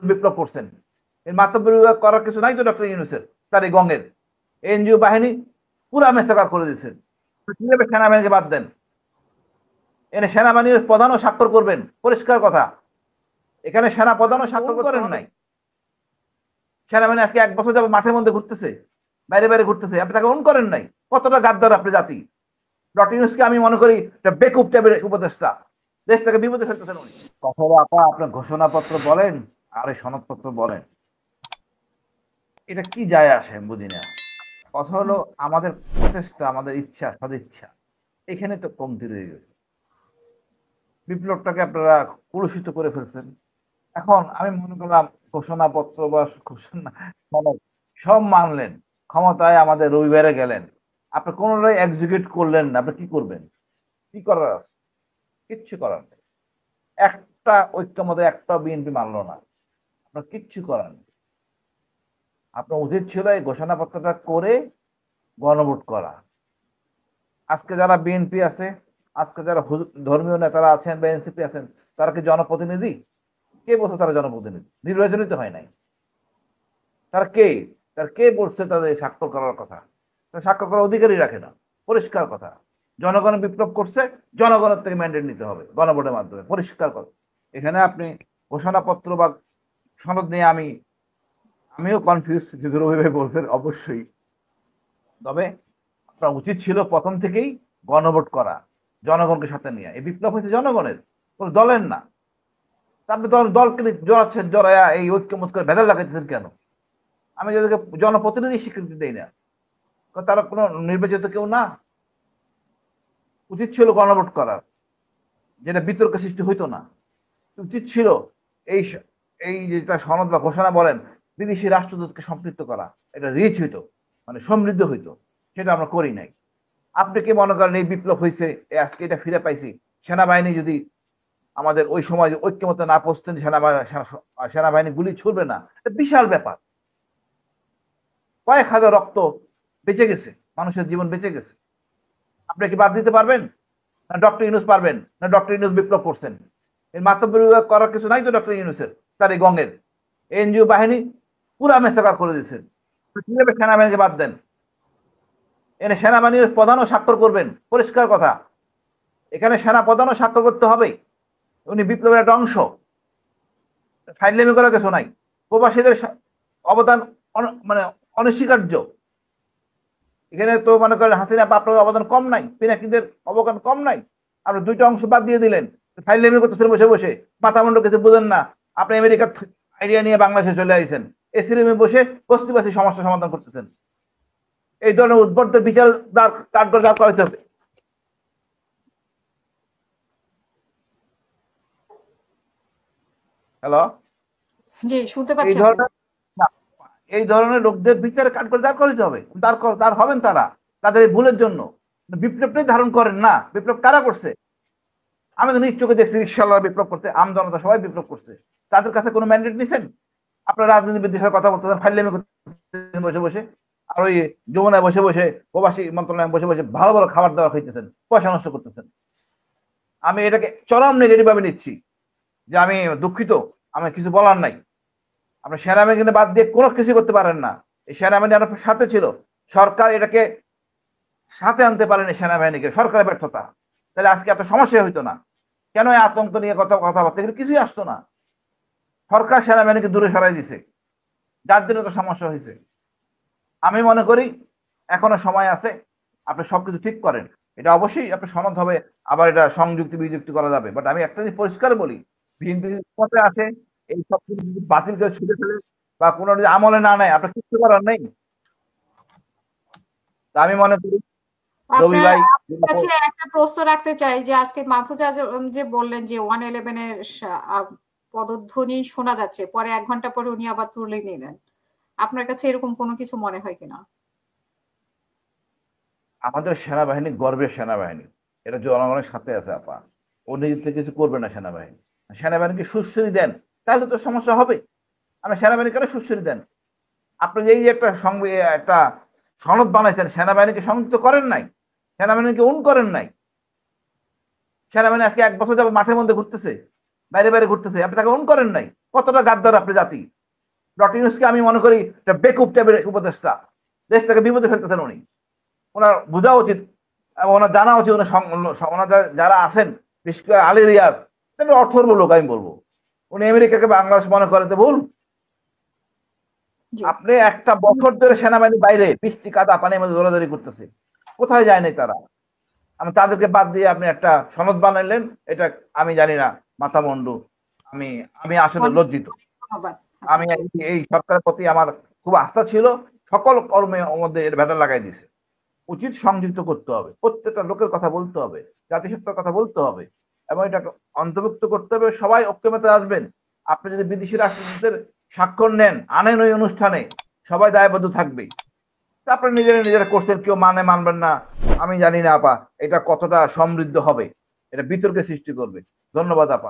বিপ্লব করছেন, এর মাতব্বর বিভাগ করার কিছু নাই তো ডক্টর ইউনূসের, তার এই গঙের এনজিও বাহিনী পুরা মেসাকার করে দিয়েছেন। কিভাবে সেনাবাহিনীকে বাদ দেন? এনে সেনাবাহিনীর প্রধানও স্বাক্ষর করবেন, পরিষ্কার কথা। এখানে সেনা প্রধানও স্বাক্ষর করেন নাই। সেনাবাহিনী আজকে 1 বছর যাবত মাঠের মধ্যে ঘুরতেছে, বাইরে বাইরে ঘুরতেছে, আপনি তাকে অন করেন নাই। কতটা গাদ্দার আপনি জাতি! ডক্টর ইউনূসকে আমি মনে করি বেকুব টাইপের উপদেষ্টা, দেশটাকে বিপদে ফেলতেছেন উনি। কথা হলো আপা, আপনার ঘোষণাপত্র বলেন আর এই সনদপত্র বলেন, এটা কি যায় আসে আমি বুঝি না। কথা হলো আমাদের প্রচেষ্টা, আমাদের ইচ্ছা, সদিচ্ছা এখানে তো কমতি রয়ে গেছে। বিপ্লবটাকে আপনারা কলুষিত করে ফেলছেন। এখন আমি মনে করলাম ঘোষণাপত্র বা ঘোষণা সনদ সব মানলেন, ক্ষমতায় আমাদের রবিবারে গেলেন, আপনি কোনোটাই এক্সিকিউট করলেন না, আপনি কি করবেন? কি করার আছে? কিচ্ছু করার নেই। একটা ঐক্যমতে একটা বিএনপি মানলো না, আপনার কিচ্ছু করার নেই। আপনার উচিত ছিল এই ঘোষণাপত্রটা করে গণভোট করা। আজকে যারা বিএনপি আছে, আজকে যারা ধর্মীয় নেতারা আছেন বা এনসিপি আছেন, তারা কি জনপ্রতিনিধি? কে বলছে তারা জনপ্রতিনিধি? নির্বাচনিত হয় নাই। তার কে? তার কে বলছে তাদের স্বাক্ষর করার কথা? তারা স্বাক্ষর করার অধিকারই রাখে না। পরিষ্কার কথা, জনগণ বিপ্লব করছে, জনগণের থেকে ম্যান্ডেট নিতে হবে গণভোটের মাধ্যমে, পরিষ্কার কথা। এখানে আপনি ঘোষণাপত্র বা সনদ নিয়ে আমিও কনফিউজ, যে রবি ভাই বলছেন অবশ্যই। তবে আপনার উচিত ছিল প্রথম থেকেই গণভোট করা, জনগণকে সাথে নিয়ে। এই বিপ্লব হয়েছে জনগণের, কোন দলের না। আপনি দলকে জড়াচ্ছেন, জড়াইয়া এই ঐক্যমত করে ভেদাল লাগাইতেছেন কেন? আমি যাদেরকে জনপ্রতিনিধি স্বীকৃতি দেই না, তারা কোনো নির্বাচিত কেউ না। উচিত ছিল গণভোট করার, যেটা বিতর্ক সৃষ্টি হইতো না। উচিত ছিল এই এই যেটা সনদ বা ঘোষণা বলেন, বিদেশি রাষ্ট্রদূতকে সম্পৃক্ত করা, এটা রিচ হইতো, মানে সমৃদ্ধ হইতো। সেটা আমরা করি নাই। আপনি কি মনে করেন এই বিপ্লব হয়েছে, আজকে এটা ফিরে পাইছি, সেনাবাহিনী যদি আমাদের ওই সময় ঐক্যমত না পৌঁছতেন, সেনাবাহিনী গুলি ছুড়বে না? এটা বিশাল ব্যাপার। কয়েক হাজার রক্ত বেঁচে গেছে, মানুষের জীবন বেঁচে গেছে। আপনি কি বাদ দিতে পারবেন? না ডক্টর ইউনূস পারবেন? না ডক্টর ইউনূস বিপ্লব করছেন, এর মাতব্বর বিভাগ করার কিছু নাই তো ডক্টর ইউনূসের, তার এই গঙের এনজিও বাহিনী পুরা মেসাকার করে দিয়েছেন। কিভাবে সেনাবাহিনীকে বাদ দেন? এনে সেনাবাহিনীর প্রধানও স্বাক্ষর করবেন, পরিষ্কার কথা। এখানে সেনা প্রধানও স্বাক্ষর করতে হবে, উনি বিপ্লবের একটা অংশ। ফাইজলামি করার কিছু নাই। প্রবাসীদের অবদান মানে অনস্বীকার্য। এখানে তো মনে করেন হাসিনা আপনার অবদান কম নাই, পিনাকিদের অবদান কম নাই। আপনি দুইটা অংশ বাদ দিয়ে দিলেন, ফাইজলামি করতেছেন বসে বসে। মাথা মুন্ড কিছু বুঝেন না। আপনি আমেরিকার আইডিয়া নিয়ে বাংলাদেশে চলে আসছেন, এসি রুমে বসে বস্তিবাসী সমস্যা সমাধান করতেছেন। এই ধরনের উদ্ভটদের বিচার কাঠগড় দাঁড় করাইতে হবে। হ্যালো, জি শুনতে এই পাচ্ছি আপু। ধরনের এই ধরনের লোকদের বিচারে কাঠগড় দাঁড় করাইতে হবে। তার হবেন তারা, তাদের এই ভুলের জন্য। বিপ্লবটাই ধারণ করেন না। বিপ্লব কারা করছে? আমি তো নিজ চোখে দেখছি, রিক্সাওয়ালা বিপ্লব করছে, আম জনতা সবাই বিপ্লব করছে। তাদের কাছে কোনো ম্যান্ডেট নিছেন? আপনার রাজনীতিবিদদের সাথে কথা বলতেছেন, ফাইলামি করতেছেন বসে বসে, আর ওই যমুনায় বসে বসে, প্রবাসী মন্ত্রণালয়ে বসে বসে ভালো ভালো খাবার দাবার খাইতেছেন, পয়সা নষ্ট করতেছেন। আমি এটাকে চরম নেগেটিভ ভাবে নিচ্ছি, যে আমি দুঃখিত, আমার কিছু বলার নাই। আপনি সেনাবাহিনী বাদ দিয়ে কোনো কিছু করতে পারেন না। এই সেনাবাহিনী আপনার সাথে ছিল, সরকার এটাকে সাথে আনতে পারেনি সেনাবাহিনীকে, সরকারের ব্যর্থতা। তাহলে আজকে এত সমস্যা হইতো না। কেন এই আতঙ্ক নিয়ে কথাবার্তা, এগুলো কিছুই আসতো না। সরকার সেনাবাহিনীকে দূরে সরাই দিছে, যার জন্য তো সমস্যা হয়েছে। আমি মনে করি এখনো সময় আছে, আপনি সবকিছু ঠিক করেন। এটা অবশ্যই আপনার সনদ হবে, আবার এটা সংযুক্তি বিযুক্তি করা যাবে। বাট আমি একটা জিনিস পরিষ্কার বলি, বিএনপি পথে আসে, এই সব কিছু যদি বাতিল করে ছুটে ফেলে বা কোনো যদি আমলে না নেয়, আপনার কিছু করার নেই। তা আমি মনে করি রবি আপনার ভাই, আপনার কাছে একটা প্রশ্ন রাখতে চাই যে আজকে মাহফুজা আজম যে বললেন যে 111 এর পদধ্বনি শোনা যাচ্ছে, পরে 1 ঘন্টা পরে উনি আবার তুলে নিলেন। আপনার কাছে এরকম কোনো কিছু মনে হয় কিনা? আমাদের সেনাবাহিনী গর্বের সেনাবাহিনী, এটা জনগণের সাথে আছে আপা। ও নিজের থেকে কিছু করবে না সেনাবাহিনী। সেনাবাহিনীকে সুশ্রী দেন, তাহলে তো সমস্যা হবে। আমি সেনাবাহিনীকে সুশ্রী দেন। আপনি এই যে একটা সনদ বানাইছেন, সেনাবাহিনীকে সংযুক্ত করেন নাই, সেনাবাহিনীকে করেন নাই। সেনাবাহিনী আজকে 1 বছর যাবত মাঠের মধ্যে ঘুরতেছে, বাইরে বাইরে ঘুরতেছে, আপনি তাকে করেন নাই। কতটা গাদ্দার আপনি জাতি। ডক্টর ইউনূসকে আমি মনে করি একটা বেকুব টাইপের উপদেষ্টা, দেশটাকে বিপদে ফেলতেছেন উনি। ওনার বোঝা উচিত এবং ওনার জানা উচিত ওনার যারা আছেন, বিশেষ করে আলী রিয়াজ অর্থর্ব লোক আমি বলবো। উনি আমেরিকাকে বাংলাদেশ মনে করে তো ভুল। জি আপনি একটা বছর ধরে সেনাবাহিনী বাইরে বৃষ্টি কাদা পানির মধ্যে দৌড়াদৌড়ি করতেছে, কোথায় যায় নাই তারা? আমি তাদেরকে বাদ দিয়ে আপনি একটা সনদ বানাইলেন, এটা আমি জানি না, মাথা মুন্ডু। আমি আমি আসলে অনেক লজ্জিত। অনেক ধন্যবাদ আমি আপনাকে। এই সরকারের প্রতি আমার খুব আস্থা ছিল, সকল কর্মে মধ্যে এর ভেটা লাগাই দিছে। উচিত সংযুক্ত করতে হবে, প্রত্যেকটা লোকের কথা বলতে হবে, জাতিসত্তার কথা বলতে হবে এবং এটাকে অন্তর্ভুক্ত করতে হবে। সবাই ঐক্যমতে আসবেন। আপনি যদি বিদেশি রাষ্ট্রদূতের স্বাক্ষর নেন, আনেন ওই অনুষ্ঠানে, সবাই দায়বদ্ধ থাকবে। তারপরে নিজেরা করছেন, কেউ মানবেন না আমি জানি না আপা, এটা কতটা সমৃদ্ধ হবে, এটা বিতর্কের সৃষ্টি করবে। ধন্যবাদ আপা।